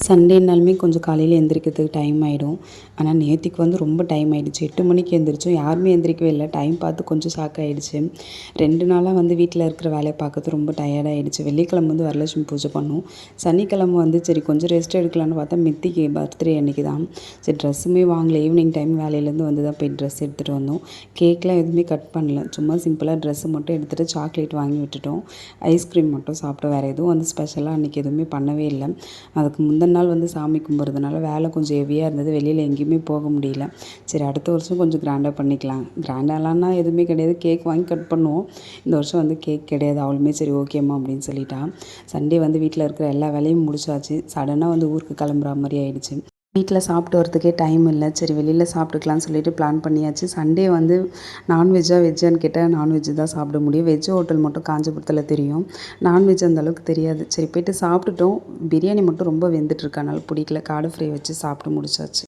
சண்டேனாலுமே கொஞ்சம் காலையில் எந்திரிக்கிறதுக்கு டைம் ஆகிடும். ஆனால் நேத்திக்கு வந்து ரொம்ப டைம் ஆகிடுச்சு. 8 மணிக்கு எந்திரிச்சோம். யாருமே எந்திரிக்கவே இல்லை. டைம் பார்த்து கொஞ்சம் ஷாக் ஆகிடுச்சு. 2 நாளாக வந்து வீட்டில் இருக்கிற வேலையை பார்க்கறது ரொம்ப டயர்டாகிடுச்சு. வெள்ளிக்கிழமை வந்து வரலட்சுமி பூஜை பண்ணோம். சனிக்கிழமை வந்து சரி கொஞ்சம் ரெஸ்ட் எடுக்கலான்னு பார்த்தா மித்திக்கு பர்த்டே அன்றைக்கி தான். சரி ட்ரெஸ்ஸுமே வாங்கல. ஈவினிங் டைம் வேலையிலேருந்து வந்து தான் போய் ட்ரெஸ் எடுத்துகிட்டு வந்தோம். கேக்லாம் எதுவுமே கட் பண்ணல. சும்மா சிம்பிளாக ட்ரெஸ்ஸு மட்டும் எடுத்துகிட்டு சாக்லேட் வாங்கி விட்டுட்டோம். ஐஸ்கிரீம் மட்டும் சாப்பிட்டோம். வேறு எதுவும் வந்து ஸ்பெஷலாக அன்றைக்கி எதுவுமே பண்ணவே இல்லை. அதுக்கு முந்தின நாள் வந்து சாமி கும்பிட்றதுனால வேலை கொஞ்சம் ஹெவியாக இருந்தது. வெளியில் எங்கேயுமே போக முடியல. சரி அடுத்த வருஷம் கொஞ்சம் கிராண்டாக பண்ணிக்கலாம். கிராண்டாலான்னா எதுவுமே கிடையாது. கேக் வாங்கி கட் பண்ணுவோம். இந்த வருஷம் வந்து கேக் கிடையாது. அவளுமே சரி ஓகேம்மா அப்படின்னு சொல்லிட்டா. சண்டே வந்து வீட்டில் இருக்கிற எல்லா வேலையும் முடிச்சாச்சு. சடனாக வந்து ஊருக்கு கிளம்புற மாதிரி ஆயிடுச்சு. வீட்டில் சாப்பிட்டு வரதுக்கே டைம் இல்லை. சரி வெளியில் சாப்பிட்டுக்கலான்னு சொல்லிட்டு பிளான் பண்ணியாச்சு. சண்டே வந்து நான்வெஜ்ஜா வெஜ்ஜான்னு கேட்டால் நான்வெஜ்ஜு தான் சாப்பிட முடியும். வெஜ் ஹோட்டல் மட்டும் காஞ்சிபுரத்தில் தெரியும். நான்வெஜ் அந்தளவுக்கு தெரியாது. சரி போய்ட்டு சாப்பிட்டுட்டோம். பிரியாணி மட்டும் ரொம்ப வெந்துட்டுருக்கு. அதனால் பிடிக்கல. காடை ஃப்ரை வச்சு சாப்பிட்டு முடிச்சாச்சு.